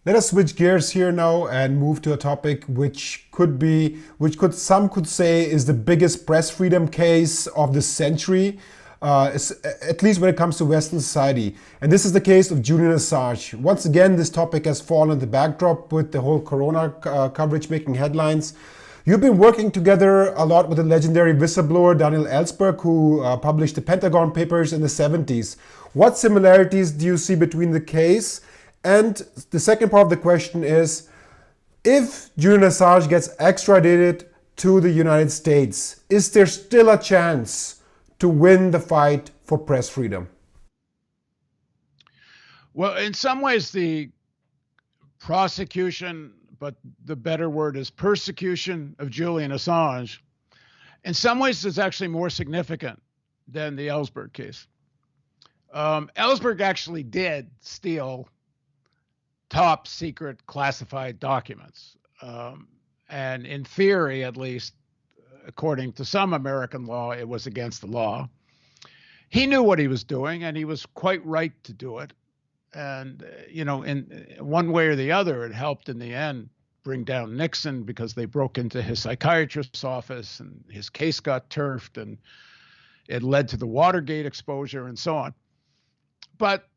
Let us switch gears here now and move to a topic some could say is the biggest press freedom case of the century, at least when it comes to Western society. And this is the case of Julian Assange. Once again, this topic has fallen in the backdrop with the whole corona coverage making headlines. You've been working together a lot with the legendary whistleblower Daniel Ellsberg, who published the Pentagon Papers in the 70s. What similarities do you see between the case? And the second part of the question is, if Julian Assange gets extradited to the United States, is there still a chance to win the fight for press freedom? Well, in some ways, the prosecution, but the better word is persecution of Julian Assange, in some ways is actually more significant than the Ellsberg case. Ellsberg actually did steal top secret classified documents. And in theory, at least, according to some American law, it was against the law. He knew what he was doing, and he was quite right to do it. And, in one way or the other, it helped in the end bring down Nixon, because they broke into his psychiatrist's office and his case got turfed, and it led to the Watergate exposure and so on. But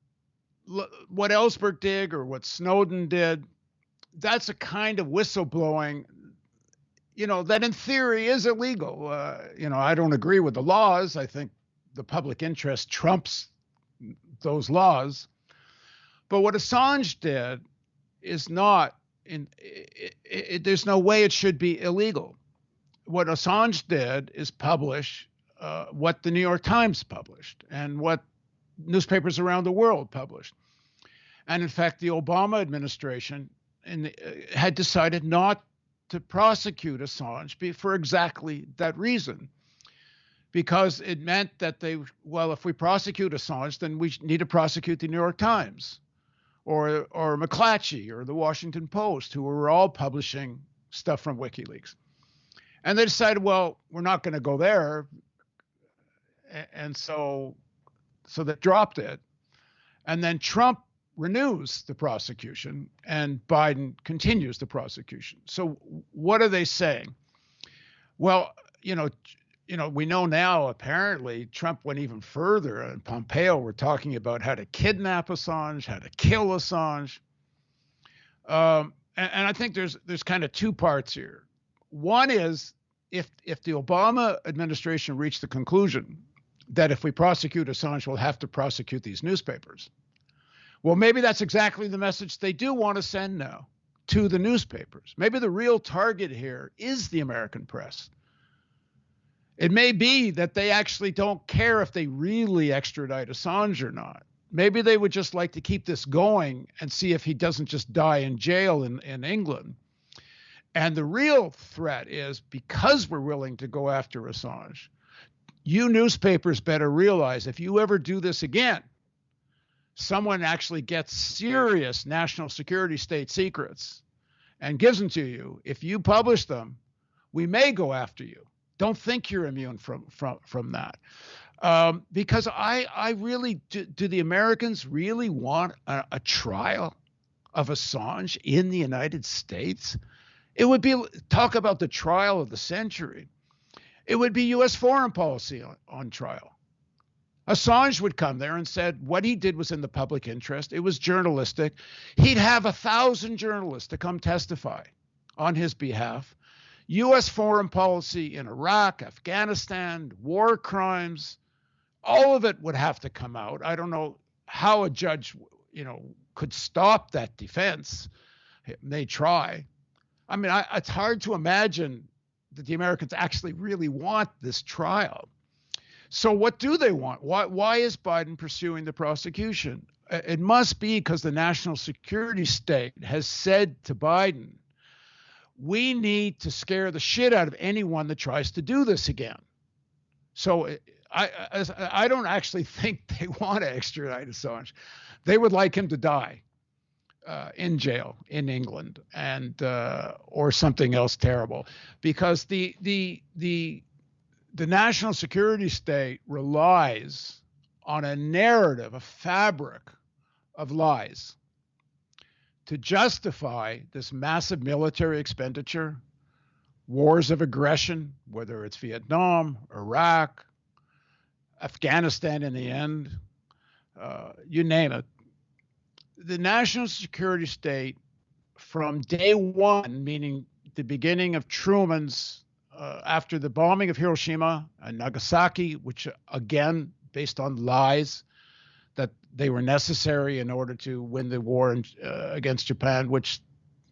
what Ellsberg did or what Snowden did, that's a kind of whistleblowing, that in theory is illegal. I don't agree with the laws. I think the public interest trumps those laws. But what Assange did is not, there's no way it should be illegal. What Assange did is publish what the New York Times published and what newspapers around the world published. And in fact, the Obama administration had decided not to prosecute Assange for exactly that reason, because it meant that if we prosecute Assange, then we need to prosecute the New York Times or McClatchy or the Washington Post, who were all publishing stuff from WikiLeaks. And they decided, well, we're not going to go there. And so they dropped it. And then Trump renews the prosecution and Biden continues the prosecution. So what are they saying? Well, we know now, apparently, Trump went even further, and Pompeo were talking about how to kidnap Assange, how to kill Assange. And I think there's kind of two parts here. One is, if the Obama administration reached the conclusion that if we prosecute Assange, we'll have to prosecute these newspapers. Well, maybe that's exactly the message they do want to send now to the newspapers. Maybe the real target here is the American press. It may be that they actually don't care if they really extradite Assange or not. Maybe they would just like to keep this going and see if he doesn't just die in jail in England. And the real threat is, because we're willing to go after Assange, you newspapers better realize, if you ever do this again, someone actually gets serious national security state secrets and gives them to you. If you publish them, we may go after you. Don't think you're immune from that. Because I really, do the Americans really want a trial of Assange in the United States? It would be, talk about the trial of the century. It would be U.S. foreign policy on trial. Assange would come there and said what he did was in the public interest. It was journalistic. He'd have 1,000 journalists to come testify on his behalf. U.S. foreign policy in Iraq, Afghanistan, war crimes, all of it would have to come out. I don't know how a judge, could stop that defense. They try. I mean, it's hard to imagine that the Americans actually really want this trial. So what do they want? Why is Biden pursuing the prosecution? It must be because the national security state has said to Biden, we need to scare the shit out of anyone that tries to do this again. So I don't actually think they want to extradite Assange. They would like him to die in jail in England and or something else terrible, because the national security state relies on a narrative, a fabric of lies to justify this massive military expenditure, wars of aggression, whether it's Vietnam, Iraq, Afghanistan in the end, you name it. The national security state from day one, meaning the beginning of Truman's, after the bombing of Hiroshima and Nagasaki, which again, based on lies that they were necessary in order to win the war against Japan, which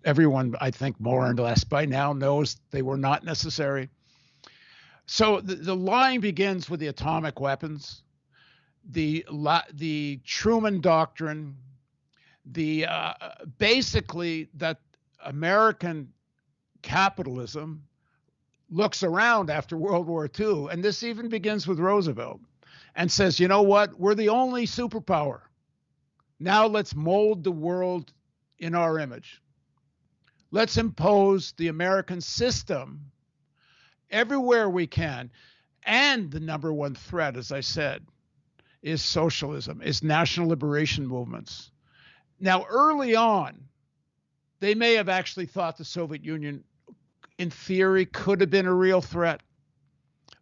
everyone, I think, more or less by now knows they were not necessary. So the lying begins with the atomic weapons, the Truman Doctrine, basically that American capitalism looks around after World War II, and this even begins with Roosevelt, and says, you know what, we're the only superpower. Now let's mold the world in our image. Let's impose the American system everywhere we can. And the number one threat, as I said, is socialism, is national liberation movements. Now, early on, they may have actually thought the Soviet Union, in theory, could have been a real threat.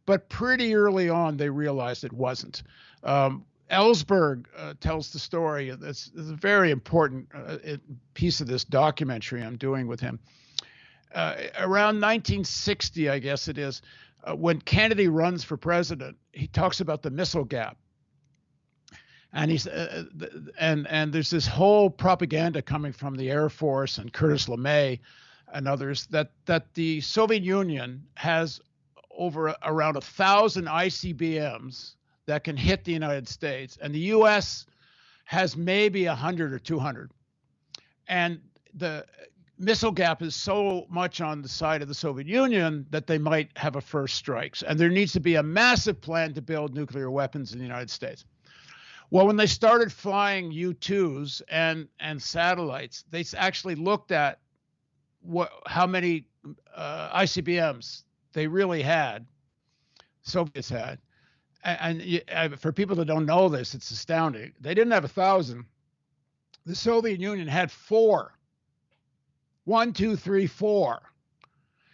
But pretty early on, they realized it wasn't. Ellsberg tells the story. It's a very important piece of this documentary I'm doing with him. Around 1960, I guess it is, when Kennedy runs for president, he talks about the missile gap. And and there's this whole propaganda coming from the Air Force and Curtis LeMay and others that the Soviet Union has around 1,000 ICBMs that can hit the United States, and the U.S. has maybe 100 or 200. And the missile gap is so much on the side of the Soviet Union that they might have a first strikes. And there needs to be a massive plan to build nuclear weapons in the United States. Well, when they started flying U-2s and satellites, they actually looked at how many ICBMs they really had, Soviets had. And for people that don't know this, it's astounding. They didn't have 1,000. The Soviet Union had 4. 1, 2, 3, 4.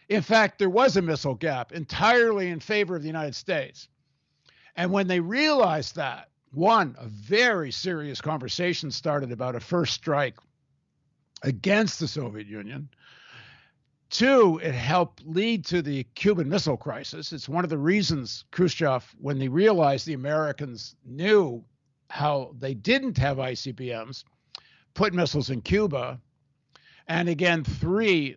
In fact, there was a missile gap entirely in favor of the United States. And when they realized that, one, a very serious conversation started about a first strike against the Soviet Union. 2, it helped lead to the Cuban Missile Crisis. It's one of the reasons Khrushchev, when they realized the Americans knew how they didn't have ICBMs, put missiles in Cuba. And again, 3,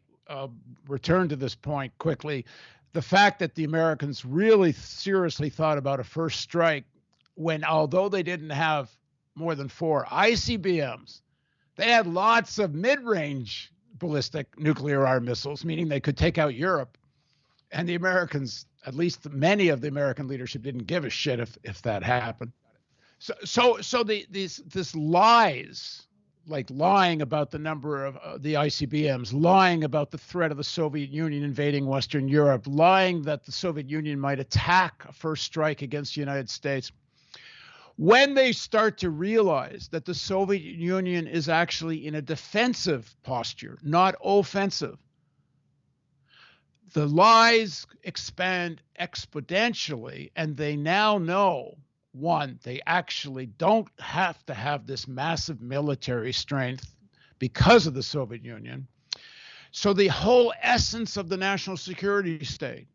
return to this point quickly, the fact that the Americans really seriously thought about a first strike when, although they didn't have more than 4 ICBMs, they had lots of mid-range ballistic nuclear armed missiles, meaning they could take out Europe. And the Americans, at least many of the American leadership, didn't give a shit if that happened. So this lies, like lying about the number of the ICBMs, lying about the threat of the Soviet Union invading Western Europe, lying that the Soviet Union might attack a first strike against the United States. When they start to realize that the Soviet Union is actually in a defensive posture, not offensive, the lies expand exponentially, and they now know, one, they actually don't have to have this massive military strength because of the Soviet Union. So the whole essence of the national security state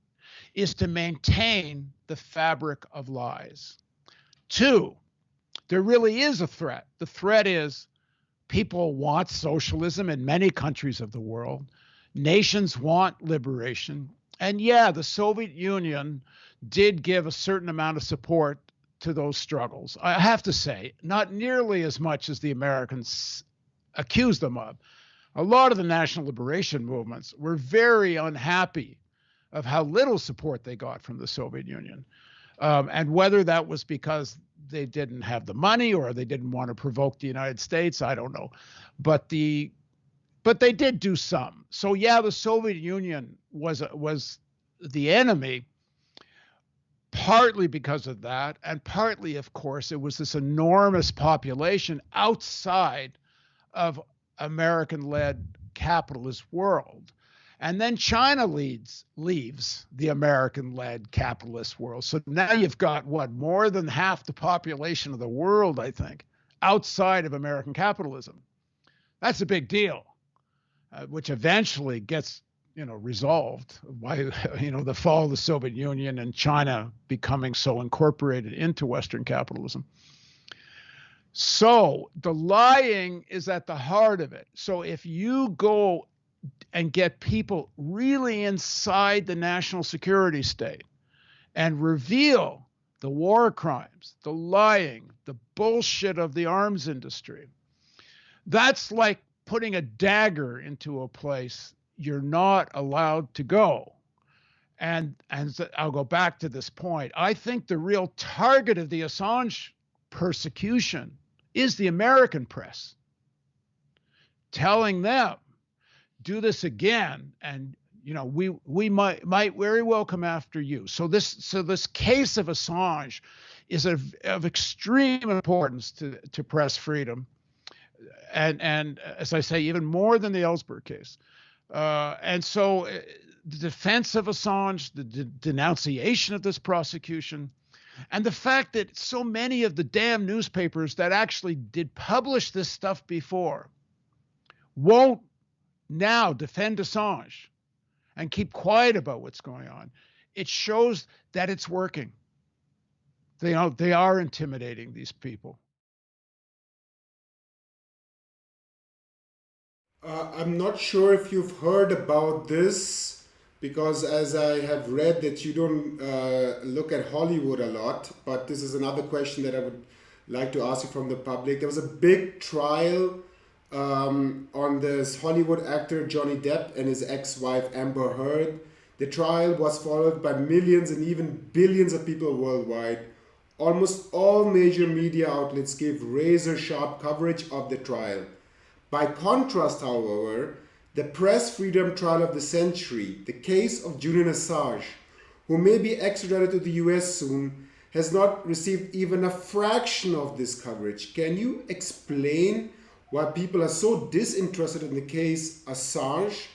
is to maintain the fabric of lies. 2, there really is a threat. The threat is people want socialism in many countries of the world. Nations want liberation. And yeah, the Soviet Union did give a certain amount of support to those struggles. I have to say, not nearly as much as the Americans accused them of. A lot of the national liberation movements were very unhappy of how little support they got from the Soviet Union. And whether that was because they didn't have the money or they didn't want to provoke the United States, I don't know. But they did do some. So yeah, the Soviet Union was the enemy, partly because of that, and partly, of course, it was this enormous population outside of American-led capitalist world. And then China leaves the American-led capitalist world. So now you've got what, more than half the population of the world, I think, outside of American capitalism. That's a big deal, which eventually gets, resolved by, the fall of the Soviet Union and China becoming so incorporated into Western capitalism. So the lying is at the heart of it. So if you go and get people really inside the national security state and reveal the war crimes, the lying, the bullshit of the arms industry, that's like putting a dagger into a place you're not allowed to go. And I'll go back to this point. I think the real target of the Assange persecution is the American press, telling them, do this again, and we might very well come after you. So this case of Assange is of extreme importance to press freedom, and as I say, even more than the Ellsberg case. And so the defense of Assange, the denunciation of this prosecution, and the fact that so many of the damn newspapers that actually did publish this stuff before won't now defend Assange and keep quiet about what's going on, it shows that it's working. They are intimidating these people. I'm not sure if you've heard about this, because as I have read that you don't look at Hollywood a lot, but this is another question that I would like to ask you from the public. There was a big trial on this Hollywood actor Johnny Depp and his ex-wife Amber Heard. The trial was followed by millions and even billions of people worldwide. Almost all major media outlets gave razor-sharp coverage of the trial. By contrast, however, the press freedom trial of the century, the case of Julian Assange, who may be extradited to the US soon, has not received even a fraction of this coverage. Can you explain why people are so disinterested in the case Assange,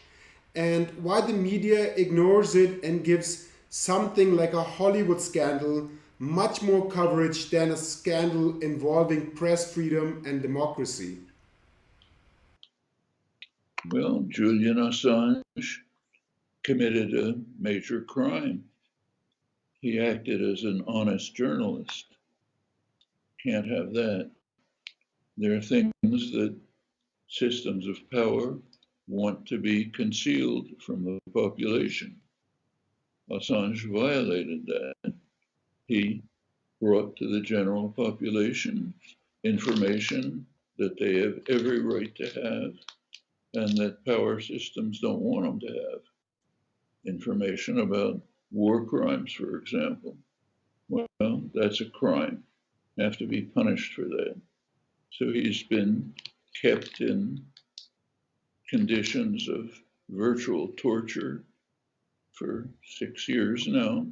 and why the media ignores it and gives something like a Hollywood scandal much more coverage than a scandal involving press freedom and democracy? Well, Julian Assange committed a major crime. He acted as an honest journalist. Can't have that. There are things that systems of power want to be concealed from the population. Assange violated that. He brought to the general population information that they have every right to have and that power systems don't want them to have. Information about war crimes, for example. Well, that's a crime. You have to be punished for that. So he's been kept in conditions of virtual torture for 6 years now.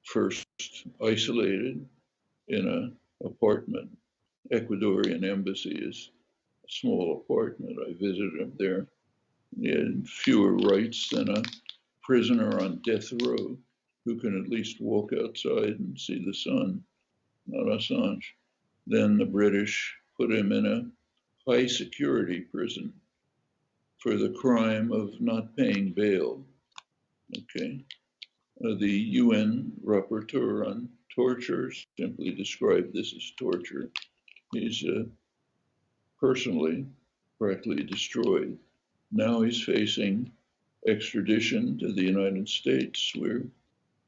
First isolated in an apartment. Ecuadorian embassy is a small apartment. I visited him there. He had fewer rights than a prisoner on death row who can at least walk outside and see the sun, not Assange. Then the British put him in a high security prison for the crime of not paying bail. Okay. The UN rapporteur on torture simply described this as torture. He's personally practically destroyed. Now he's facing extradition to the United States, where he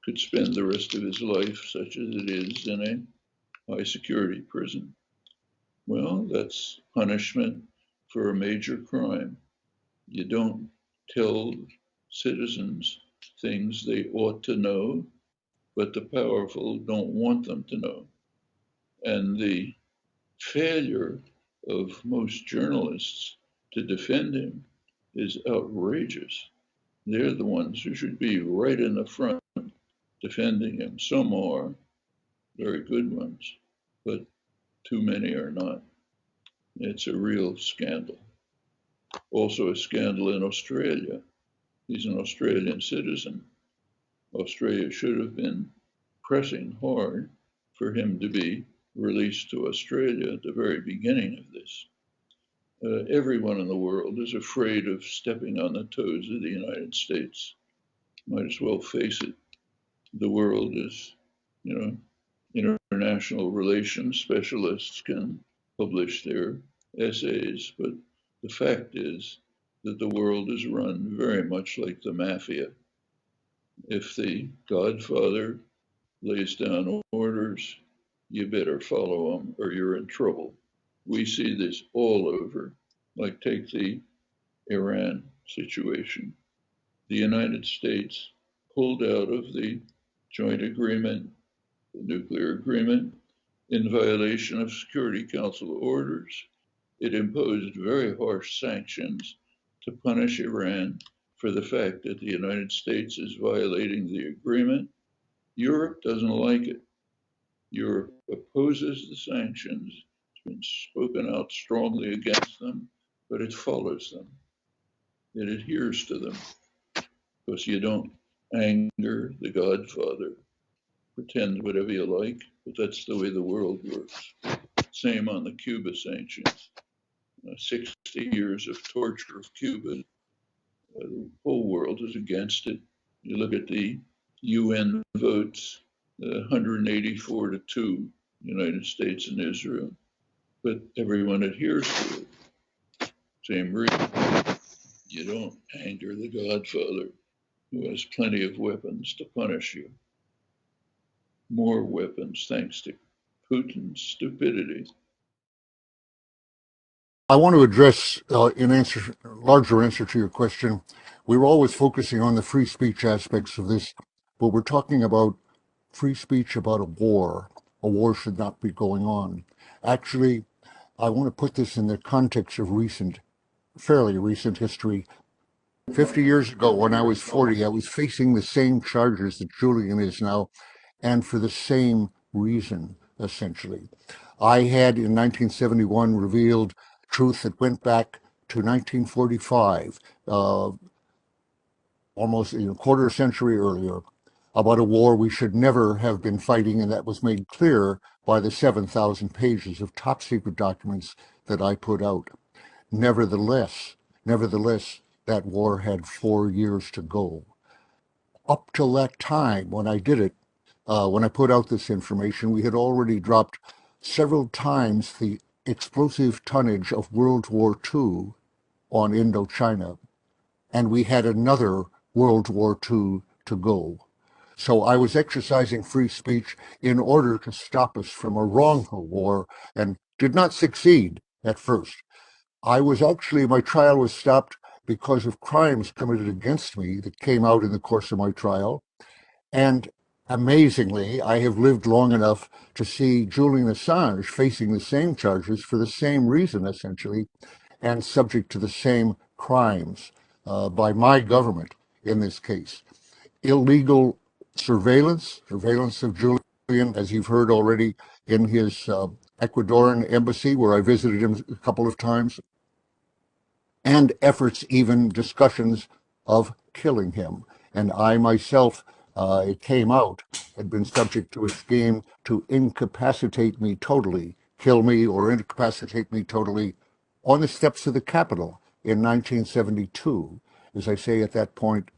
could spend the rest of his life, such as it is, in a high security prison. Well, that's punishment for a major crime. You don't tell citizens things they ought to know, but the powerful don't want them to know. And the failure of most journalists to defend him is outrageous. They're the ones who should be right in the front defending him. Some are very good ones, but too many are not. It's a real scandal. Also a scandal in Australia. He's an Australian citizen. Australia should have been pressing hard for him to be released to Australia at the very beginning of this. Everyone in the world is afraid of stepping on the toes of the United States. Might as well face it. The world is, international relations specialists can publish their essays, but the fact is that the world is run very much like the mafia. If the Godfather lays down orders, you better follow them or you're in trouble. We see this all over. Like, take the Iran situation. The United States pulled out of the joint agreement, the nuclear agreement, in violation of Security Council orders. It imposed very harsh sanctions to punish Iran for the fact that the United States is violating the agreement. Europe doesn't like it. Europe opposes the sanctions. It's been spoken out strongly against them, but it follows them. It adheres to them, because you don't anger the Godfather. Pretend whatever you like, but that's the way the world works. Same on the Cuba sanctions. 60 years of torture of Cuba. The whole world is against it. You look at the UN votes, 184-2, United States and Israel, but everyone adheres to it. Same reason. You don't anger the Godfather, who has plenty of weapons to punish you. More weapons, thanks to Putin's stupidity. I want to address, larger answer to your question. We're always focusing on the free speech aspects of this, but we're talking about free speech about a war. A war should not be going on. Actually, I want to put this in the context of fairly recent history. 50 years ago, when I was 40, I was facing the same charges that Julian is now, and for the same reason, essentially. I had, in 1971, revealed truth that went back to 1945, almost a quarter century earlier, about a war we should never have been fighting, and that was made clear by the 7,000 pages of top secret documents that I put out. Nevertheless, that war had 4 years to go. Up till that time, when I did it, when I put out this information, we had already dropped several times the explosive tonnage of World War II on Indochina, and we had another World War II to go. So I was exercising free speech in order to stop us from a wrongful war, and did not succeed at first. My trial was stopped because of crimes committed against me that came out in the course of my trial. And amazingly, I have lived long enough to see Julian Assange facing the same charges for the same reason, essentially, and subject to the same crimes by my government in this case. Illegal surveillance of Julian, as you've heard already, in his Ecuadorian embassy, where I visited him a couple of times, and efforts, even discussions of killing him. And I myself, it came out, had been subject to a scheme to incapacitate me totally, kill me or incapacitate me totally on the steps of the Capitol in 1972. As I say, at that point,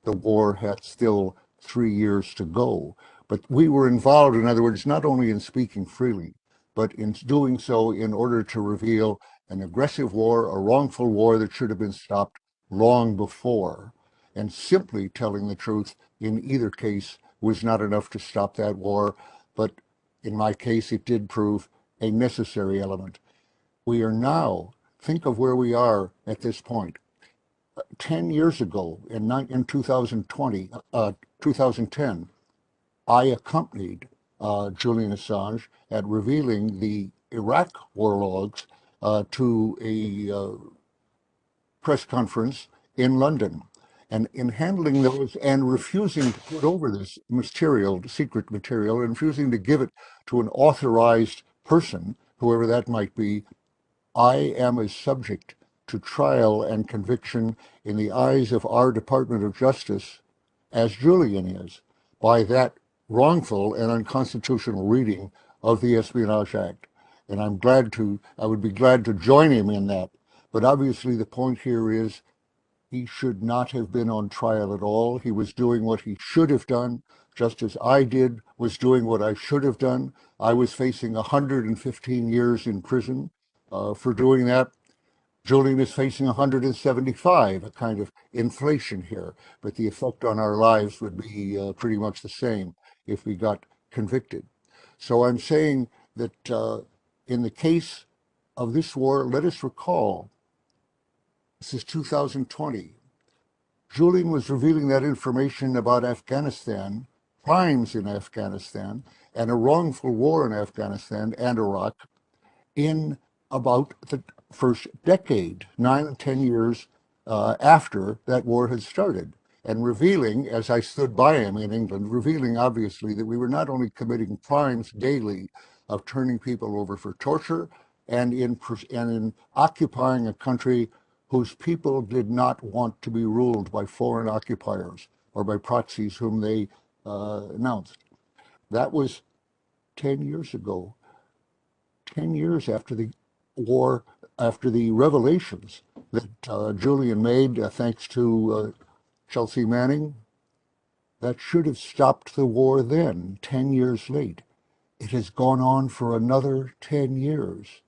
the war had still 3 years to go. But we were involved, in other words, not only in speaking freely, but in doing so in order to reveal an aggressive war, a wrongful war that should have been stopped long before. And simply telling the truth in either case was not enough to stop that war, but in my case, it did prove a necessary element. We are now, think of where we are at this point. 10 years ago, in 2010, I accompanied Julian Assange at revealing the Iraq war logs to a press conference in London. And in handling those and refusing to put over this material, secret material, and refusing to give it to an authorized person, whoever that might be, I am as subject to trial and conviction in the eyes of our Department of Justice as Julian is by that wrongful and unconstitutional reading of the Espionage Act. And I would be glad to join him in that. But obviously the point here is he should not have been on trial at all. He was doing what he should have done, just as I was doing what I should have done. I was facing 115 years in prison for doing that. Julian is facing 175, a kind of inflation here, but the effect on our lives would be pretty much the same if we got convicted. So I'm saying that in the case of this war, let us recall, this is 2020. Julian was revealing that information about Afghanistan, crimes in Afghanistan, and a wrongful war in Afghanistan and Iraq in about the first decade, 9 10 years after that war had started, and revealing, as I stood by him in England, revealing obviously that we were not only committing crimes daily of turning people over for torture and in occupying a country whose people did not want to be ruled by foreign occupiers or by proxies whom they announced. That was 10 years ago. 10 years after the war, after the revelations that Julian made, thanks to Chelsea Manning, that should have stopped the war then, 10 years late. It has gone on for another 10 years.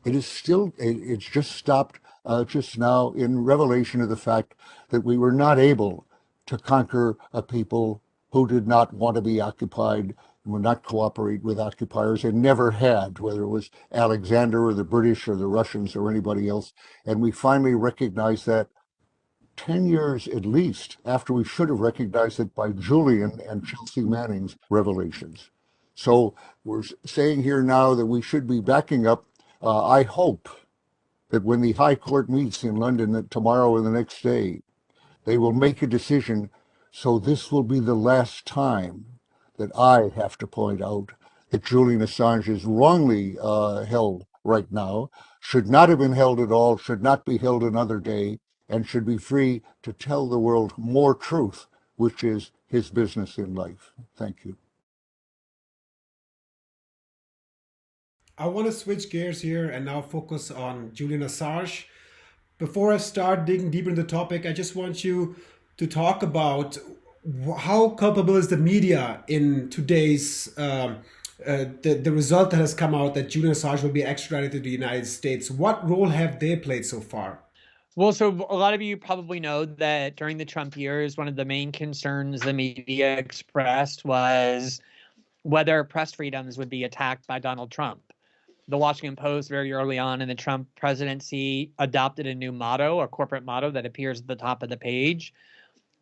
It's just stopped just now in revelation of the fact that we were not able to conquer a people who did not want to be occupied and would not cooperate with occupiers and never had, whether it was Alexander or the British or the Russians or anybody else. And we finally recognized that 10 years at least after we should have recognized it by Julian and Chelsea Manning's revelations. So we're saying here now that we should be backing up. I hope that when the High Court meets in London tomorrow and the next day, they will make a decision. So this will be the last time that I have to point out that Julian Assange is wrongly held right now, should not have been held at all, should not be held another day, and should be free to tell the world more truth, which is his business in life. Thank you. I want to switch gears here and now focus on Julian Assange. Before I start digging deeper into the topic, I just want you to talk about how culpable is the media in today's the result that has come out that Julian Assange will be extradited to the United States. What role have they played so far? Well, so a lot of you probably know that during the Trump years, one of the main concerns the media expressed was whether press freedoms would be attacked by Donald Trump. The Washington Post, very early on in the Trump presidency, adopted a new motto, a corporate motto that appears at the top of the page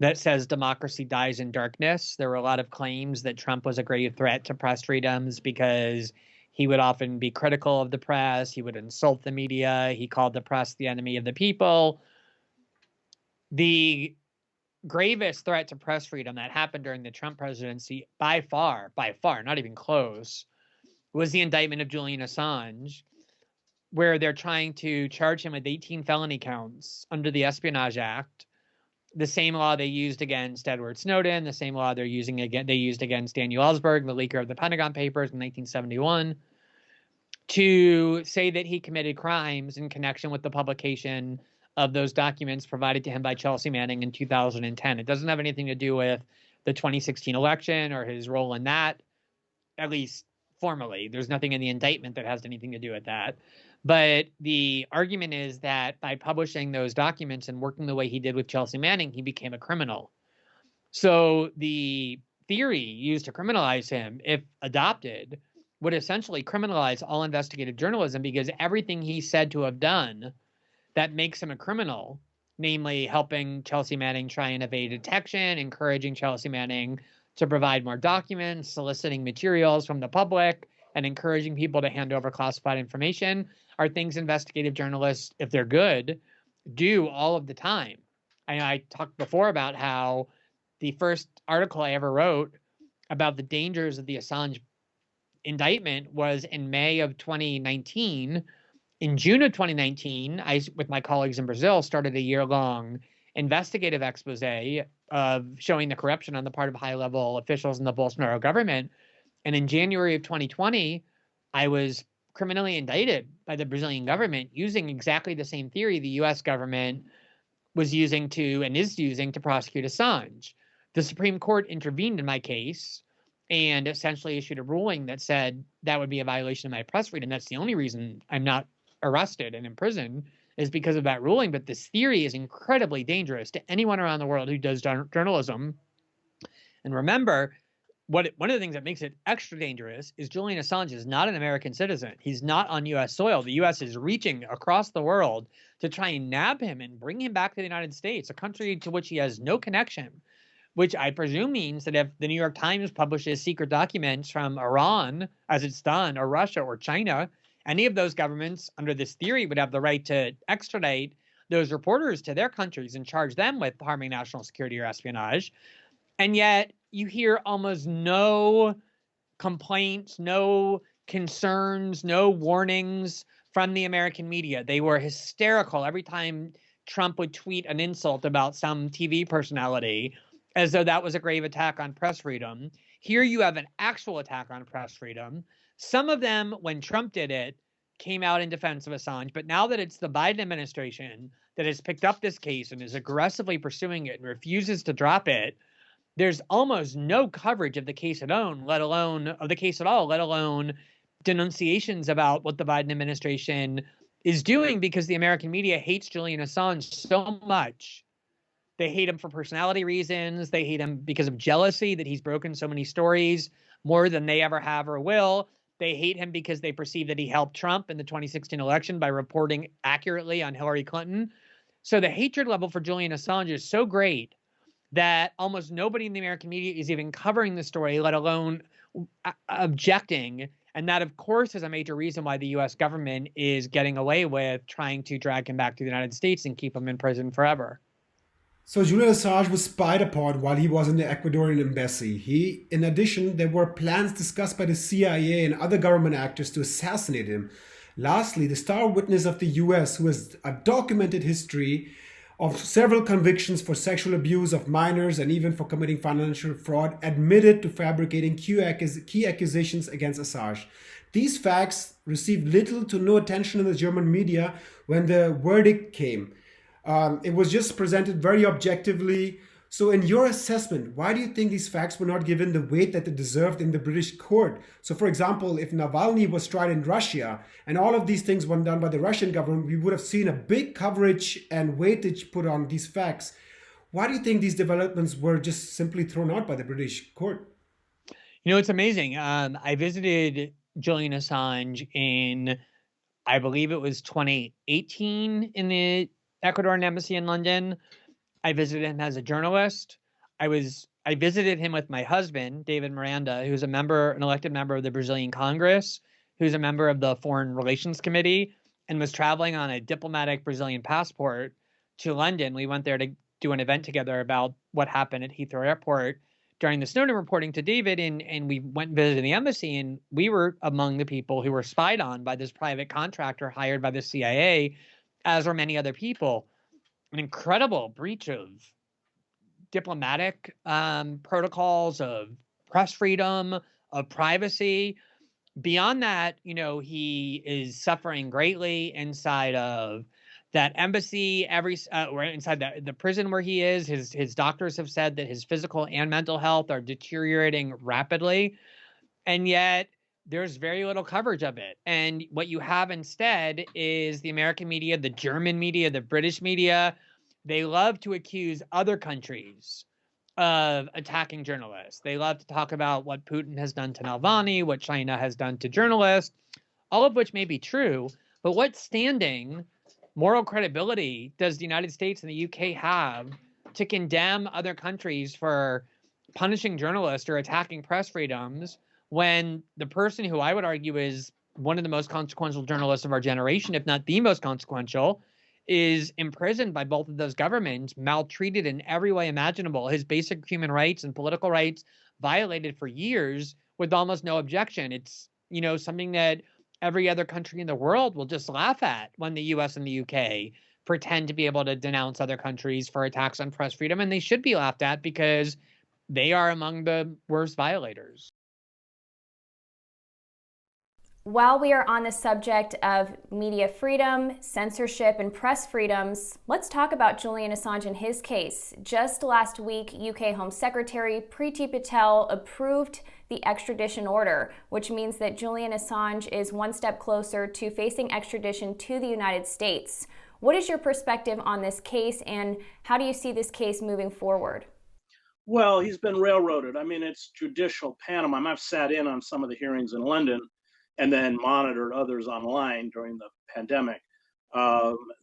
that says democracy dies in darkness. There were a lot of claims that Trump was a grave threat to press freedoms because he would often be critical of the press. He would insult the media. He called the press the enemy of the people. The gravest threat to press freedom that happened during the Trump presidency, by far, not even close, was the indictment of Julian Assange, where they're trying to charge him with 18 felony counts under the Espionage Act, the same law they used against Edward Snowden, the same law they used against Daniel Ellsberg, the leaker of the Pentagon Papers in 1971, to say that he committed crimes in connection with the publication of those documents provided to him by Chelsea Manning in 2010. It doesn't have anything to do with the 2016 election or his role in that, at least formally. There's nothing in the indictment that has anything to do with that. But the argument is that by publishing those documents and working the way he did with Chelsea Manning, he became a criminal. So the theory used to criminalize him, if adopted, would essentially criminalize all investigative journalism, because everything he said to have done that makes him a criminal, namely helping Chelsea Manning try and evade detection, encouraging Chelsea Manning to provide more documents, soliciting materials from the public, and encouraging people to hand over classified information, are things investigative journalists, if they're good, do all of the time. I talked before about how the first article I ever wrote about the dangers of the Assange indictment was in May of 2019, In June of 2019, I, with my colleagues in Brazil, started a year-long investigative expose of showing the corruption on the part of high-level officials in the Bolsonaro government. And in January of 2020, I was criminally indicted by the Brazilian government using exactly the same theory the US government was using to and is using to prosecute Assange. The Supreme Court intervened in my case and essentially issued a ruling that said that would be a violation of my press freedom. That's the only reason I'm not arrested and in prison is because of that ruling. But this theory is incredibly dangerous to anyone around the world who does journalism. And remember, one of the things that makes it extra dangerous is Julian Assange is not an American citizen. He's not on U.S. soil. The U.S. is reaching across the world to try and nab him and bring him back to the United States, a country to which he has no connection, which I presume means that if the New York Times publishes secret documents from Iran, as it's done, or Russia or China, any of those governments under this theory would have the right to extradite those reporters to their countries and charge them with harming national security or espionage. And yet you hear almost no complaints, no concerns, no warnings from the American media. They were hysterical every time Trump would tweet an insult about some TV personality, as though that was a grave attack on press freedom. Here you have an actual attack on press freedom. Some of them, when Trump did it, came out in defense of Assange. But now that it's the Biden administration that has picked up this case and is aggressively pursuing it and refuses to drop it, there's almost no coverage of the case at all, let alone denunciations about what the Biden administration is doing, because the American media hates Julian Assange so much. They hate him for personality reasons. They hate him because of jealousy that he's broken so many stories more than they ever have or will. They hate him because they perceive that he helped Trump in the 2016 election by reporting accurately on Hillary Clinton. So the hatred level for Julian Assange is so great that almost nobody in the American media is even covering the story, let alone objecting. And that, of course, is a major reason why the U.S. government is getting away with trying to drag him back to the United States and keep him in prison forever. So Julian Assange was spied upon while he was in the Ecuadorian embassy. In addition, there were plans discussed by the CIA and other government actors to assassinate him. Lastly, the star witness of the US, who has a documented history of several convictions for sexual abuse of minors and even for committing financial fraud, admitted to fabricating key accusations against Assange. These facts received little to no attention in the German media when the verdict came. It was just presented very objectively. So in your assessment, why do you think these facts were not given the weight that they deserved in the British court? So for example, if Navalny was tried in Russia and all of these things were done by the Russian government, we would have seen a big coverage and weightage put on these facts. Why do you think these developments were just simply thrown out by the British court? You know, it's amazing. I visited Julian Assange in, I believe it was 2018 in the Ecuadorian embassy in London. I visited him as a journalist. I visited him with my husband, David Miranda, who's an elected member of the Brazilian Congress, who's a member of the Foreign Relations Committee, and was traveling on a diplomatic Brazilian passport to London. We went there to do an event together about what happened at Heathrow Airport during the Snowden reporting to David, and we went and visited the embassy, and we were among the people who were spied on by this private contractor hired by the CIA, as were many other people. An incredible breach of diplomatic protocols, of press freedom, of privacy. Beyond that, you know, he is suffering greatly inside of that embassy, or inside the prison where he is. His doctors have said that his physical and mental health are deteriorating rapidly, and yet there's very little coverage of it. And what you have instead is the American media, the German media, the British media. They love to accuse other countries of attacking journalists. They love to talk about what Putin has done to Navalny, what China has done to journalists, all of which may be true. But what standing, moral credibility does the United States and the UK have to condemn other countries for punishing journalists or attacking press freedoms, when the person who I would argue is one of the most consequential journalists of our generation, if not the most consequential, is imprisoned by both of those governments, maltreated in every way imaginable, his basic human rights and political rights violated for years with almost no objection? It's, you know, something that every other country in the world will just laugh at when the US and the UK pretend to be able to denounce other countries for attacks on press freedom, and they should be laughed at because they are among the worst violators. While we are on the subject of media freedom, censorship, and press freedoms, let's talk about Julian Assange and his case. Just last week, UK Home Secretary Priti Patel approved the extradition order, which means that Julian Assange is one step closer to facing extradition to the United States. What is your perspective on this case, and how do you see this case moving forward? Well, he's been railroaded. I mean, it's judicial pantomime. I've sat in on some of the hearings in London and then monitored others online during the pandemic.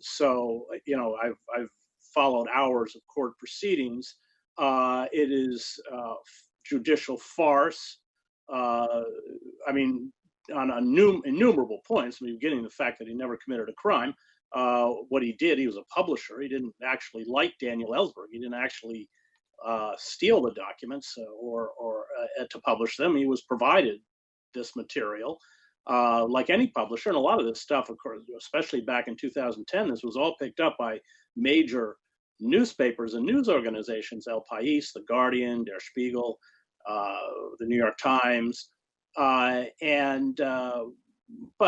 So, you know, I've followed hours of court proceedings. It is judicial farce. I mean, on innumerable points, I mean, beginning the fact that he never committed a crime. What he did, he was a publisher. He didn't actually, like Daniel Ellsberg, he didn't actually steal the documents or to publish them. He was provided this material. Like any publisher, and a lot of this stuff, of course, especially back in 2010, this was all picked up by major newspapers and news organizations, El País, The Guardian, Der Spiegel, the New York Times, but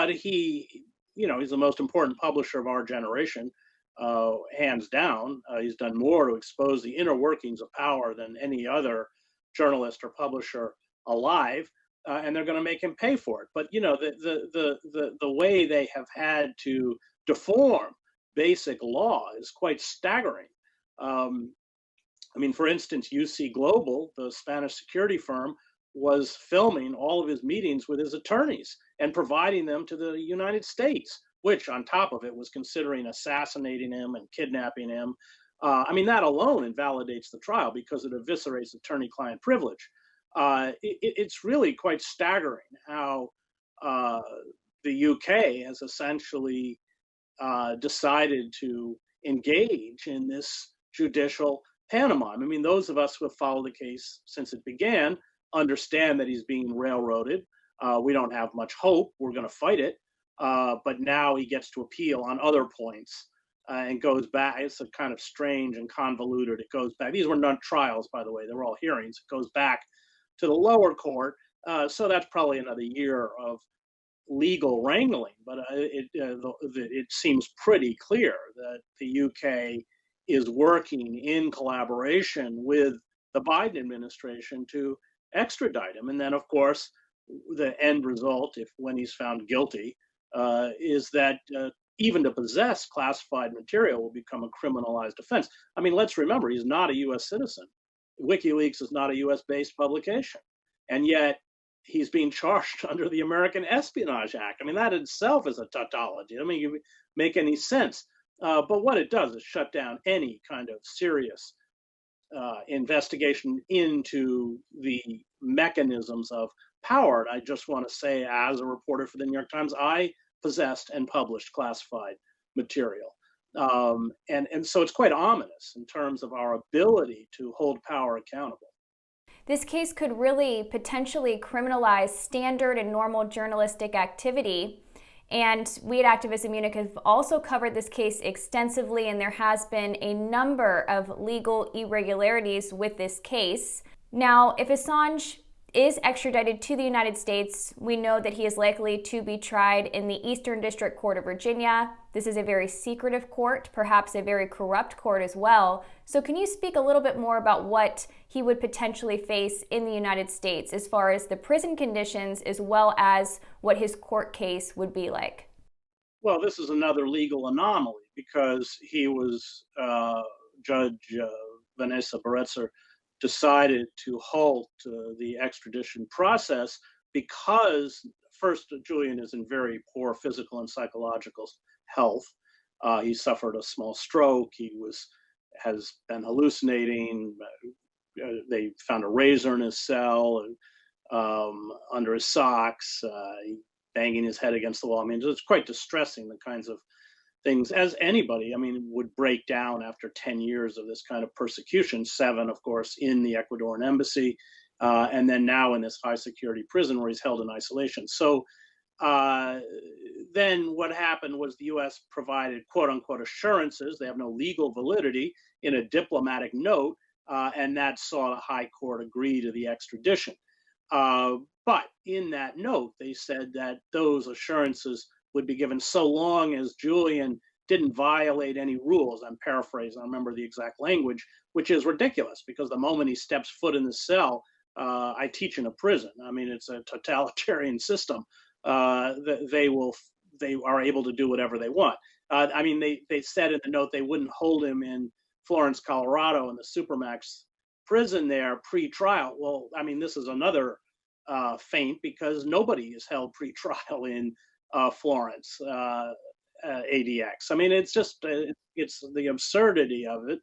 he, you know, he's the most important publisher of our generation, hands down. He's done more to expose the inner workings of power than any other journalist or publisher alive. And they're going to make him pay for it. But you know, the way they have had to deform basic law is quite staggering. I mean, for instance, UC Global, the Spanish security firm, was filming all of his meetings with his attorneys and providing them to the United States, which on top of it was considering assassinating him and kidnapping him. I mean, that alone invalidates the trial because it eviscerates attorney-client privilege. It's really quite staggering how the UK has essentially decided to engage in this judicial pantomime. I mean, those of us who have followed the case since it began understand that he's being railroaded. We don't have much hope. We're going to fight it. But now he gets to appeal on other points and goes back. It's a kind of strange and convoluted. It goes back. These were not trials, by the way. They were all hearings. It goes back to the lower court. So that's probably another year of legal wrangling. But it seems pretty clear that the UK is working in collaboration with the Biden administration to extradite him. And then, of course, the end result, if when he's found guilty, is that even to possess classified material will become a criminalized offense. I mean, let's remember, he's not a U.S. citizen. WikiLeaks is not a US-based publication, and yet he's being charged under the American Espionage Act. I mean, that itself is a tautology. I mean, you make any sense. But what it does is shut down any kind of serious investigation into the mechanisms of power. And I just want to say, as a reporter for the New York Times, I possessed and published classified material. And so it's quite ominous in terms of our ability to hold power accountable. This case could really potentially criminalize standard and normal journalistic activity. And we at Activism Munich have also covered this case extensively, and there has been a number of legal irregularities with this case. Now, if Assange is extradited to the United States, we know that he is likely to be tried in the Eastern District Court of Virginia. This is a very secretive court, perhaps a very corrupt court as well. So can you speak a little bit more about what he would potentially face in the United States as far as the prison conditions as well as what his court case would be like? Well, this is another legal anomaly because he was, Judge Vanessa Baretzer decided to halt the extradition process because, first, Julian is in very poor physical and psychological health. He suffered a small stroke. He has been hallucinating. They found a razor in his cell and under his socks, banging his head against the wall. I mean, it's quite distressing, the kinds of things, as anybody, I mean, would break down after 10 years of this kind of persecution, 7, of course, in the Ecuadorian embassy, and then now in this high security prison where he's held in isolation. So Then what happened was the U.S. provided quote unquote assurances, they have no legal validity, in a diplomatic note, and that saw the High Court agree to the extradition. But in that note, they said that those assurances would be given so long as Julian didn't violate any rules. I'm paraphrasing, I don't remember the exact language, which is ridiculous because the moment he steps foot in the cell, I teach in a prison. I mean, it's a totalitarian system. They are able to do whatever they want. I mean, they said in the note they wouldn't hold him in Florence, Colorado, in the Supermax prison there pre-trial. Well, I mean, this is another feint because nobody is held pre-trial in Florence, ADX. I mean, it's just it's the absurdity of it.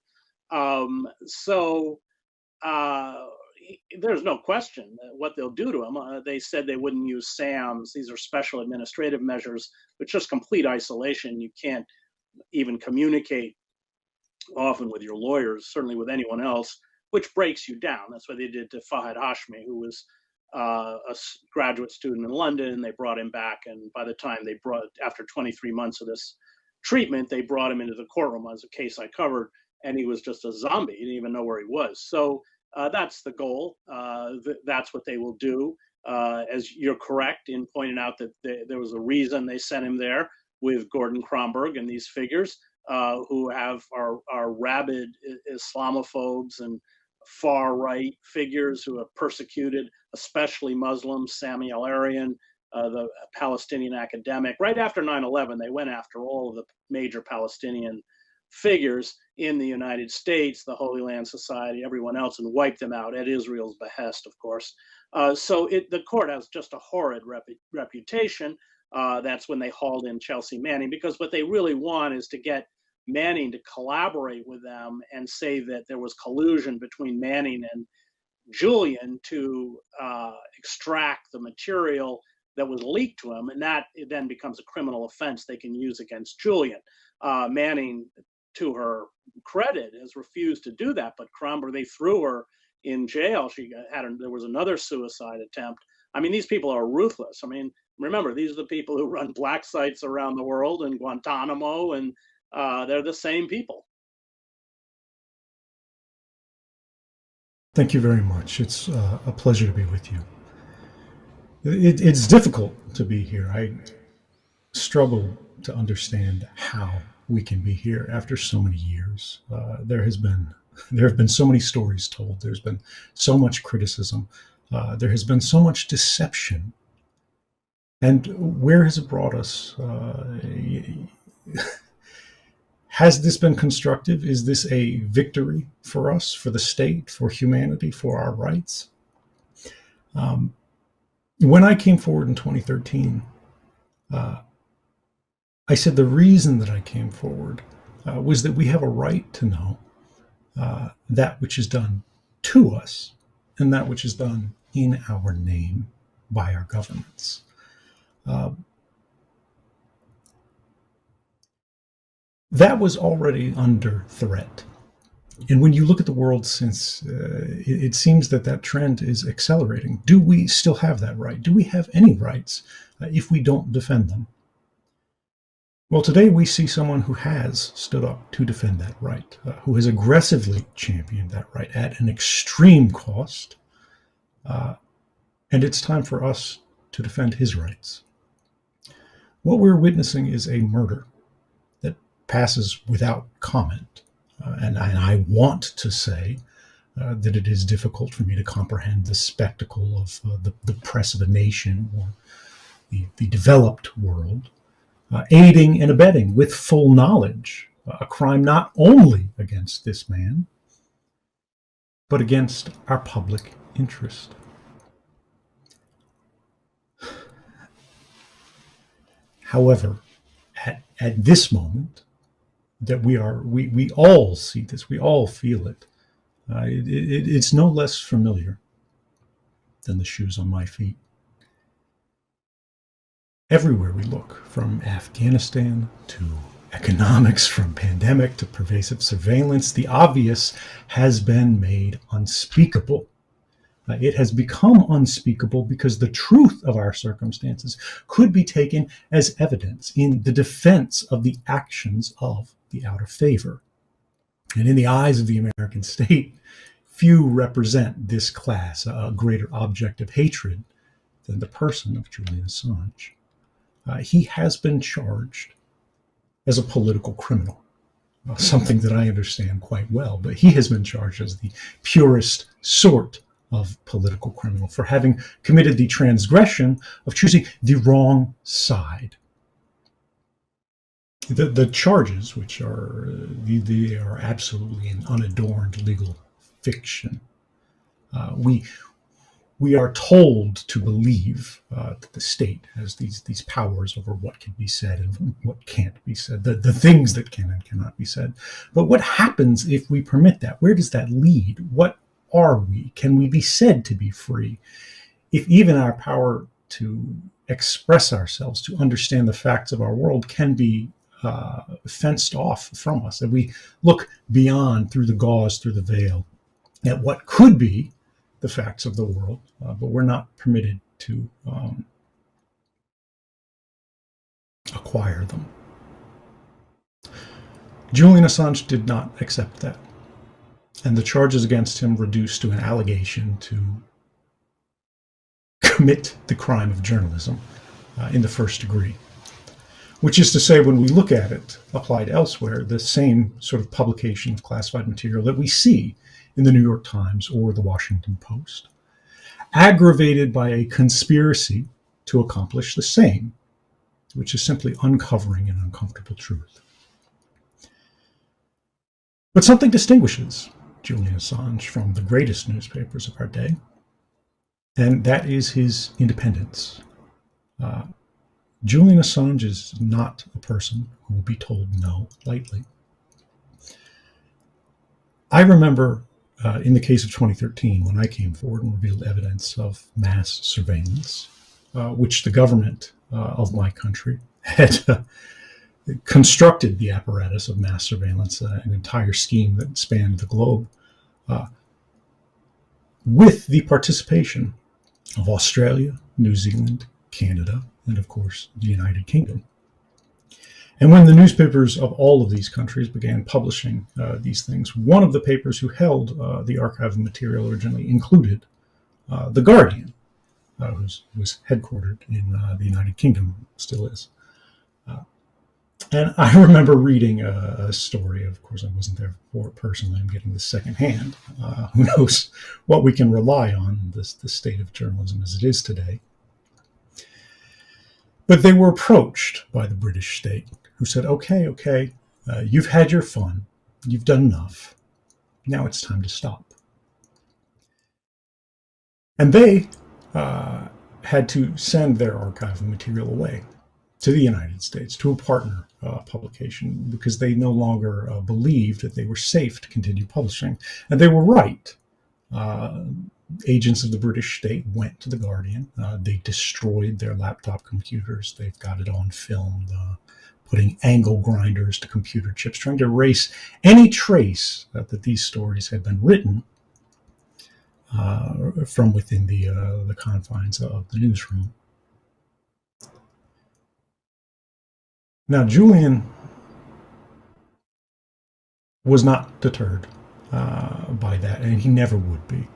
There's no question what they'll do to him. They said they wouldn't use SAMs. These are special administrative measures, but just complete isolation. You can't even communicate often with your lawyers, certainly with anyone else, which breaks you down. That's what they did to Fahad Hashmi, who was a graduate student in London. They brought him back, and by the time after 23 months of this treatment, they brought him into the courtroom as a case I covered, and he was just a zombie. He didn't even know where he was. So that's the goal. That's what they will do. As you're correct in pointing out that there was a reason they sent him there with Gordon Kromberg and these figures who are rabid Islamophobes and far-right figures who have persecuted, especially Muslims. Sami al-Arian, the Palestinian academic. Right after 9/11, they went after all of the major Palestinian figures in the United States, the Holy Land Society, everyone else, and wiped them out at Israel's behest, of course. So the court has just a horrid reputation. That's when they hauled in Chelsea Manning, because what they really want is to get Manning to collaborate with them and say that there was collusion between Manning and Julian to extract the material that was leaked to him, and that it then becomes a criminal offense they can use against Julian. Manning, to her credit, has refused to do that, but Kromberg, they threw her in jail. There was another suicide attempt. I mean, these people are ruthless. I mean, remember, these are the people who run black sites around the world and Guantanamo, and they're the same people. Thank you very much. It's a pleasure to be with you. It's difficult to be here. I struggle to understand how we can be here after so many years. There have been so many stories told. There's been so much criticism. There has been so much deception. And where has it brought us? Has this been constructive? Is this a victory for us, for the state, for humanity, for our rights? When I came forward in 2013, I said the reason that I came forward was that we have a right to know that which is done to us and that which is done in our name by our governments. That was already under threat. And when you look at the world since, it seems that trend is accelerating. Do we still have that right? Do we have any rights if we don't defend them? Well, today we see someone who has stood up to defend that right, who has aggressively championed that right at an extreme cost. And it's time for us to defend his rights. What we're witnessing is a murder that passes without comment. And I want to say that it is difficult for me to comprehend the spectacle of the press of a nation or the developed world aiding and abetting with full knowledge a crime not only against this man, but against our public interest. However, at this moment, that we all see this, we all feel it. It's no less familiar than the shoes on my feet. Everywhere we look, from Afghanistan to economics, from pandemic to pervasive surveillance, the obvious has been made unspeakable. It has become unspeakable because the truth of our circumstances could be taken as evidence in the defense of the actions of the out of favor. And in the eyes of the American state, few represent this class, a greater object of hatred than the person of Julian Assange. He has been charged as a political criminal, something that I understand quite well, but he has been charged as the purest sort of political criminal for having committed the transgression of choosing the wrong side. The charges, which are they are absolutely an unadorned legal fiction. We are told to believe that the state has these powers over what can be said and what can't be said, the things that can and cannot be said. But what happens if we permit that? Where does that lead? What are we? Can we be said to be free if even our power to express ourselves, to understand the facts of our world, can be fenced off from us? And we look beyond, through the gauze, through the veil, at what could be the facts of the world, but we're not permitted to acquire them. Julian Assange did not accept that, and the charges against him reduced to an allegation to commit the crime of journalism in the first degree, which is to say, when we look at it applied elsewhere, the same sort of publication of classified material that we see in the New York Times or the Washington Post, aggravated by a conspiracy to accomplish the same, which is simply uncovering an uncomfortable truth. But something distinguishes Julian Assange from the greatest newspapers of our day, and that is his independence. Julian Assange is not a person who will be told no lightly. I remember in the case of 2013, when I came forward and revealed evidence of mass surveillance, which the government of my country had constructed the apparatus of mass surveillance, an entire scheme that spanned the globe, with the participation of Australia, New Zealand, Canada, and of course, the United Kingdom. And when the newspapers of all of these countries began publishing these things, one of the papers who held the archive material originally included The Guardian, who was headquartered in the United Kingdom, still is. And I remember reading a story. Of course, I wasn't there for it personally. I'm getting this secondhand. Who knows what we can rely on in the state of journalism as it is today. But they were approached by the British state, who said, okay, you've had your fun. You've done enough. Now it's time to stop. And they had to send their archival material away to the United States, to a partner publication, because they no longer believed that they were safe to continue publishing. And they were right. Agents of the British state went to The Guardian. They destroyed their laptop computers. They've got it on film, putting angle grinders to computer chips, trying to erase any trace that these stories had been written from within the confines of the newsroom. Now, Julian was not deterred by that, and he never would be.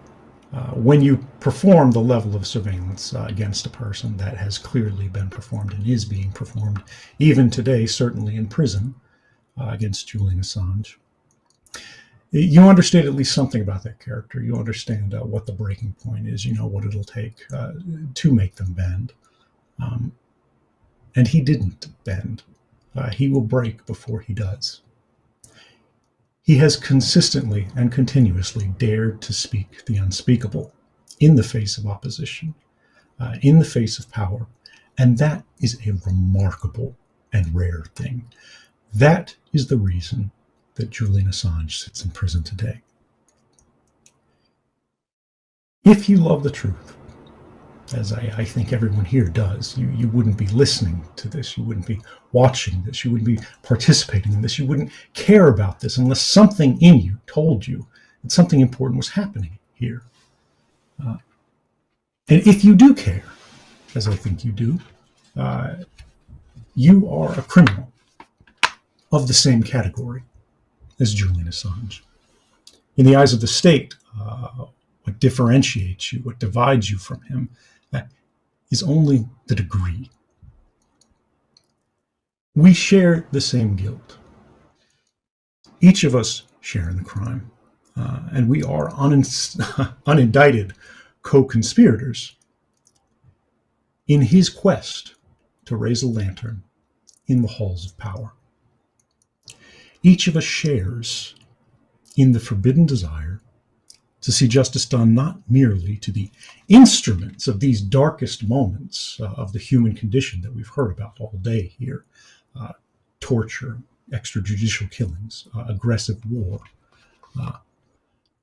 When you perform the level of surveillance against a person that has clearly been performed and is being performed, even today, certainly in prison, against Julian Assange, you understand at least something about that character. You understand what the breaking point is. You know what it'll take to make them bend. And he didn't bend. He will break before he does. He has consistently and continuously dared to speak the unspeakable in the face of opposition, in the face of power, and that is a remarkable and rare thing. That is the reason that Julian Assange sits in prison today. If you love the truth, as I think everyone here does, you wouldn't be listening to this, you wouldn't be watching this, you wouldn't be participating in this, you wouldn't care about this unless something in you told you that something important was happening here. And if you do care, as I think you do, you are a criminal of the same category as Julian Assange. In the eyes of the state, what differentiates you, what divides you from him, is only the degree. We share the same guilt. Each of us share in the crime, and we are unindicted co-conspirators in his quest to raise a lantern in the halls of power. Each of us shares in the forbidden desire to see justice done not merely to the instruments of these darkest moments of the human condition that we've heard about all day here, torture, extrajudicial killings, aggressive war,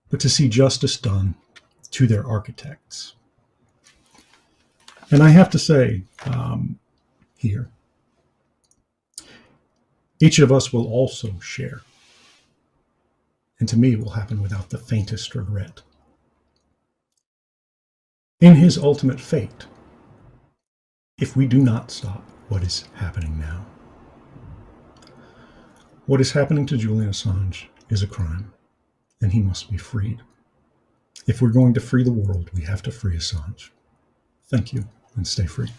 but to see justice done to their architects. And I have to say here, each of us will also share, and to me it will happen without the faintest regret, in his ultimate fate, if we do not stop what is happening now. What is happening to Julian Assange is a crime, and he must be freed. If we're going to free the world, we have to free Assange. Thank you, and stay free.